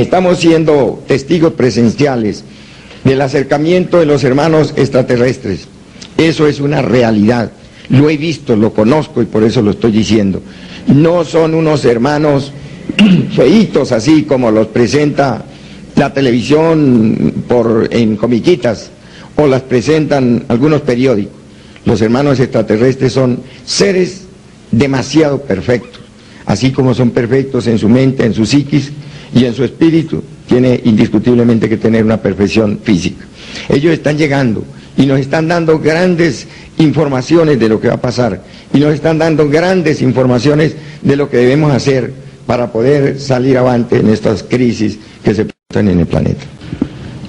estamos siendo testigos presenciales del acercamiento de los hermanos extraterrestres. Eso es una realidad. Lo he visto, lo conozco y por eso lo estoy diciendo. No son unos hermanos feitos así como los presenta la televisión en comiquitas o las presentan algunos periódicos. Los hermanos extraterrestres son seres demasiado perfectos, así como son perfectos en su mente, en su psiquis y en su espíritu. Tiene indiscutiblemente que tener una perfección física. Ellos están llegando y nos están dando grandes informaciones de lo que va a pasar y nos están dando grandes informaciones de lo que debemos hacer para poder salir avante en estas crisis que se presentan en el planeta.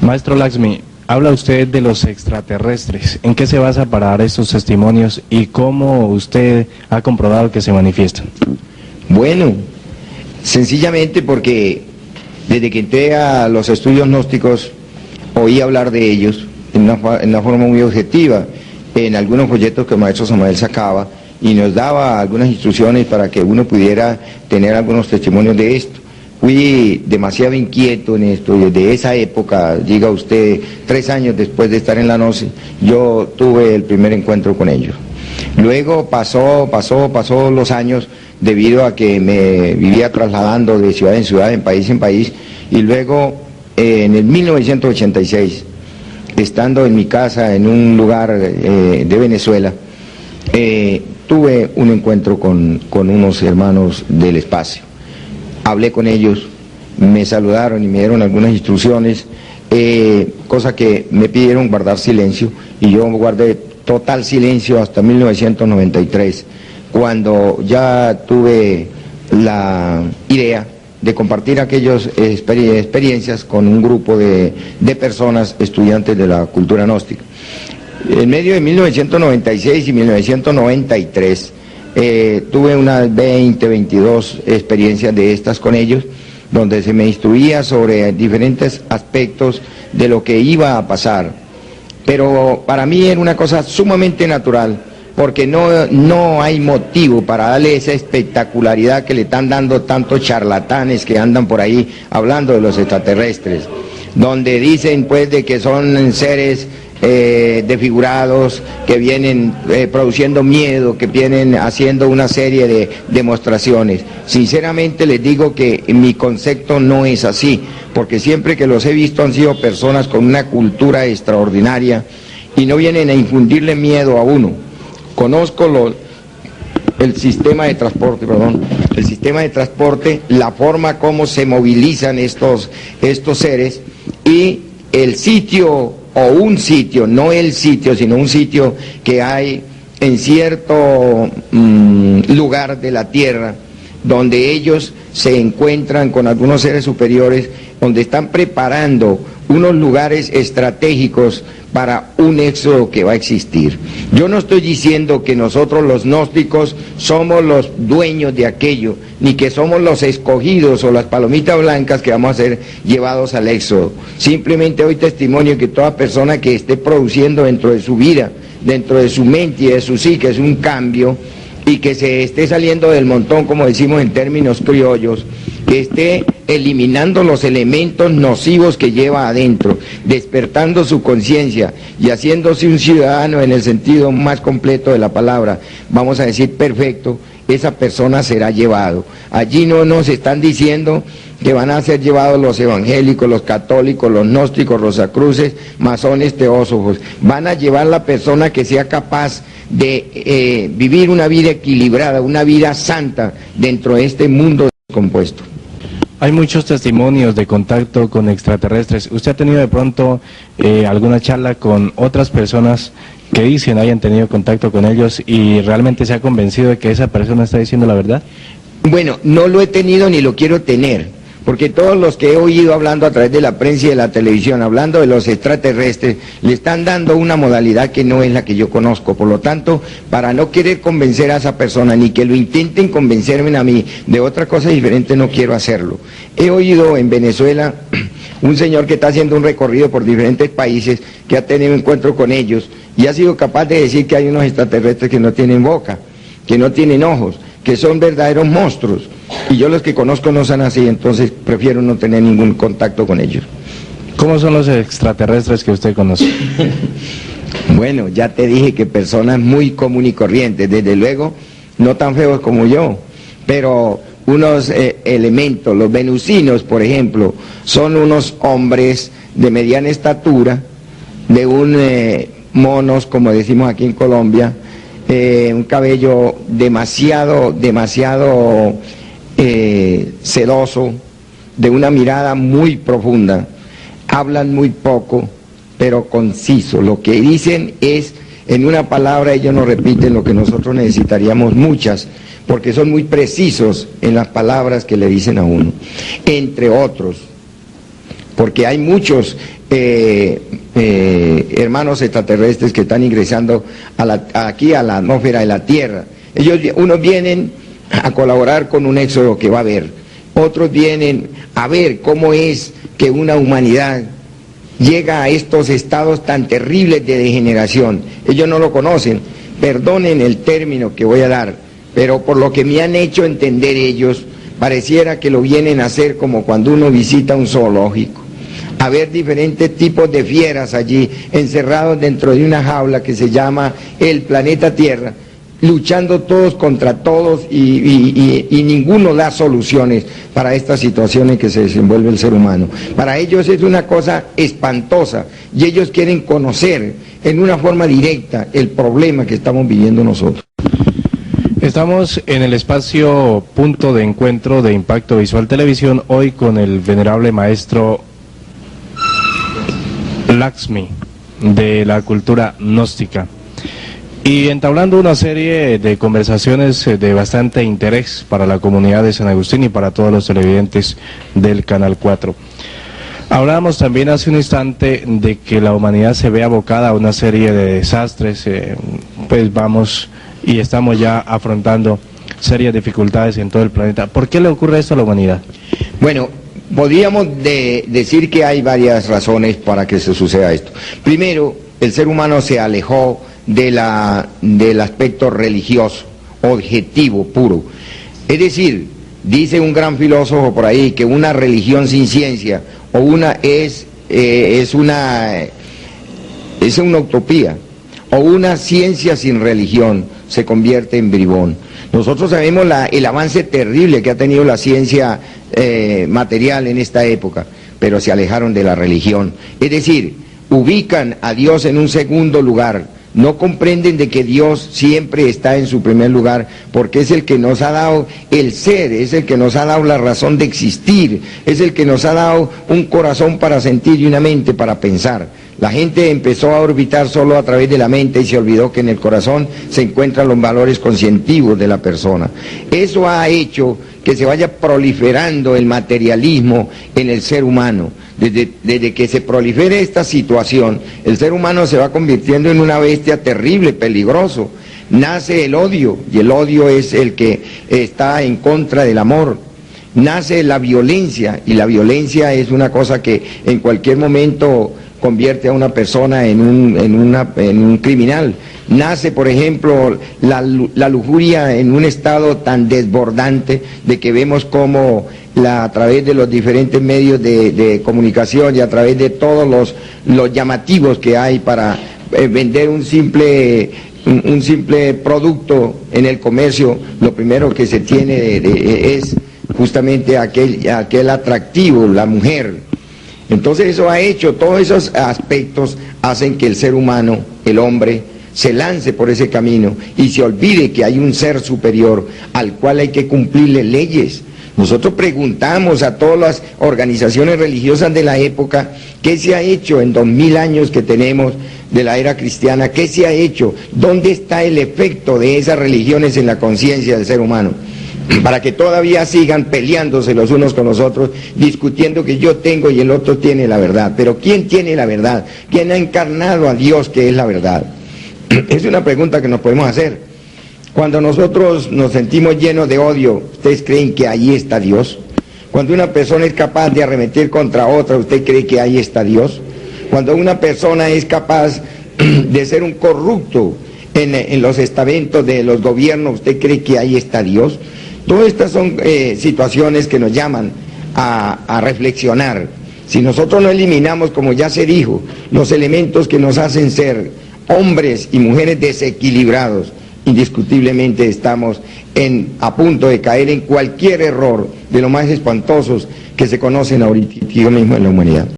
Maestro Laxmi, habla usted de los extraterrestres. ¿En qué se basa para dar estos testimonios y cómo usted ha comprobado que se manifiestan? Bueno, sencillamente porque desde que entré a los estudios gnósticos oí hablar de ellos en una forma muy objetiva, en algunos folletos que el maestro Samael sacaba y nos daba algunas instrucciones para que uno pudiera tener algunos testimonios de esto. Fui demasiado inquieto en esto y desde esa época, diga usted, 3 años después de estar en la Gnosis, yo tuve el primer encuentro con ellos. Luego pasó los años debido a que me vivía trasladando de ciudad en ciudad, en país, y luego en el 1986, estando en mi casa en un lugar de Venezuela, tuve un encuentro con unos hermanos del espacio. Hablé con ellos, me saludaron y me dieron algunas instrucciones, cosa que me pidieron guardar silencio, y yo guardé total silencio hasta 1993, cuando ya tuve la idea de compartir aquellas experiencias con un grupo de personas, estudiantes de la cultura gnóstica. En medio de 1996 y 1993, tuve unas 22 experiencias de estas con ellos, donde se me instruía sobre diferentes aspectos de lo que iba a pasar. Pero para mí era una cosa sumamente natural, porque no hay motivo para darle esa espectacularidad que le están dando tantos charlatanes que andan por ahí hablando de los extraterrestres, donde dicen pues de que son seres desfigurados, que vienen produciendo miedo, que vienen haciendo una serie de demostraciones. Sinceramente les digo que mi concepto no es así, porque siempre que los he visto han sido personas con una cultura extraordinaria y no vienen a infundirle miedo a uno. Conozco el sistema de transporte, la forma como se movilizan estos seres y el sitio, o un sitio, no el sitio, sino un sitio que hay en cierto lugar de la Tierra, donde ellos se encuentran con algunos seres superiores, donde están preparando unos lugares estratégicos para un éxodo que va a existir. Yo no estoy diciendo que nosotros los gnósticos somos los dueños de aquello, ni que somos los escogidos o las palomitas blancas que vamos a ser llevados al éxodo. Simplemente doy testimonio que toda persona que esté produciendo dentro de su vida, dentro de su mente y de su psique, es un cambio, y que se esté saliendo del montón, como decimos en términos criollos, que esté eliminando los elementos nocivos que lleva adentro, despertando su conciencia y haciéndose un ciudadano en el sentido más completo de la palabra, vamos a decir perfecto, esa persona será llevado. Allí no nos están diciendo que van a ser llevados los evangélicos, los católicos, los gnósticos, rosacruces, masones, teósofos. Van a llevar la persona que sea capaz de vivir una vida equilibrada, una vida santa dentro de este mundo compuesto. Hay muchos testimonios de contacto con extraterrestres. ¿Usted ha tenido de pronto alguna charla con otras personas que dicen hayan tenido contacto con ellos y realmente se ha convencido de que esa persona está diciendo la verdad? Bueno, no lo he tenido ni lo quiero tener, porque todos los que he oído hablando a través de la prensa y de la televisión, hablando de los extraterrestres, le están dando una modalidad que no es la que yo conozco. Por lo tanto, para no querer convencer a esa persona, ni que lo intenten convencerme a mí de otra cosa diferente, no quiero hacerlo. He oído en Venezuela un señor que está haciendo un recorrido por diferentes países, que ha tenido encuentro con ellos, y ha sido capaz de decir que hay unos extraterrestres que no tienen boca, que no tienen ojos, que son verdaderos monstruos. Y yo los que conozco no son así, entonces prefiero no tener ningún contacto con ellos. ¿Cómo son los extraterrestres que usted conoce? Bueno, ya te dije que personas muy comunes y corrientes, desde luego no tan feos como yo, pero unos elementos, los venusinos, por ejemplo, son unos hombres de mediana estatura, de monos, como decimos aquí en Colombia, un cabello demasiado sedoso, de una mirada muy profunda, hablan muy poco, pero conciso. Lo que dicen es, en una palabra, ellos nos repiten lo que nosotros necesitaríamos muchas, porque son muy precisos en las palabras que le dicen a uno, entre otros, porque hay muchos hermanos extraterrestres que están ingresando aquí a la atmósfera de la Tierra. Unos vienen a colaborar con un éxodo que va a haber, otros vienen a ver cómo es que una humanidad llega a estos estados tan terribles de degeneración. Ellos no lo conocen, perdonen el término que voy a dar, pero por lo que me han hecho entender ellos, pareciera que lo vienen a hacer como cuando uno visita un zoológico, a ver diferentes tipos de fieras allí, encerrados dentro de una jaula que se llama el planeta Tierra, luchando todos contra todos y ninguno da soluciones para estas situaciones que se desenvuelve el ser humano. Para ellos es una cosa espantosa y ellos quieren conocer en una forma directa el problema que estamos viviendo nosotros. Estamos en el espacio Punto de Encuentro de Impacto Visual Televisión, hoy con el venerable maestro Laxmi de la cultura gnóstica, y entablando una serie de conversaciones de bastante interés para la comunidad de San Agustín y para todos los televidentes del Canal 4. Hablábamos también hace un instante de que la humanidad se ve abocada a una serie de desastres, pues vamos y estamos ya afrontando serias dificultades en todo el planeta. ¿Por qué le ocurre esto a la humanidad? Bueno, podríamos decir que hay varias razones para que se suceda esto. Primero, el ser humano se alejó del aspecto religioso, objetivo, puro. Es decir, dice un gran filósofo por ahí que una religión sin ciencia o es una utopía, o una ciencia sin religión se convierte en bribón. Nosotros sabemos el avance terrible que ha tenido la ciencia material en esta época, pero se alejaron de la religión. Es decir, ubican a Dios en un segundo lugar. No comprenden de que Dios siempre está en su primer lugar, porque es el que nos ha dado el ser, es el que nos ha dado la razón de existir, es el que nos ha dado un corazón para sentir y una mente para pensar. La gente empezó a orbitar solo a través de la mente y se olvidó que en el corazón se encuentran los valores conscientivos de la persona. Eso ha hecho que se vaya proliferando el materialismo en el ser humano. Desde que se prolifere esta situación, el ser humano se va convirtiendo en una bestia terrible, peligroso. Nace el odio, y el odio es el que está en contra del amor. Nace la violencia, y la violencia es una cosa que en cualquier momento convierte a una persona en un criminal. Nace, por ejemplo, la lujuria en un estado tan desbordante de que vemos cómo a través de los diferentes medios de comunicación y a través de todos los llamativos que hay para vender un simple producto en el comercio, lo primero que se tiene es justamente aquel atractivo, la mujer. Entonces eso ha hecho, todos esos aspectos hacen que el ser humano, el hombre, se lance por ese camino y se olvide que hay un ser superior al cual hay que cumplirle leyes. Nosotros preguntamos a todas las organizaciones religiosas de la época, ¿qué se ha hecho en 2000 años que tenemos de la era cristiana? ¿Qué se ha hecho? ¿Dónde está el efecto de esas religiones en la conciencia del ser humano? Para que todavía sigan peleándose los unos con los otros, discutiendo que yo tengo y el otro tiene la verdad. Pero ¿quién tiene la verdad? ¿Quién ha encarnado a Dios que es la verdad? Es una pregunta que nos podemos hacer. Cuando nosotros nos sentimos llenos de odio, ¿ustedes creen que ahí está Dios? Cuando una persona es capaz de arremeter contra otra, ¿usted cree que ahí está Dios? Cuando una persona es capaz de ser un corrupto en los estamentos de los gobiernos, ¿usted cree que ahí está Dios? Todas estas son situaciones que nos llaman a reflexionar. Si nosotros no eliminamos, como ya se dijo, los elementos que nos hacen ser hombres y mujeres desequilibrados, indiscutiblemente estamos a punto de caer en cualquier error de los más espantosos que se conocen ahorita mismo en la humanidad.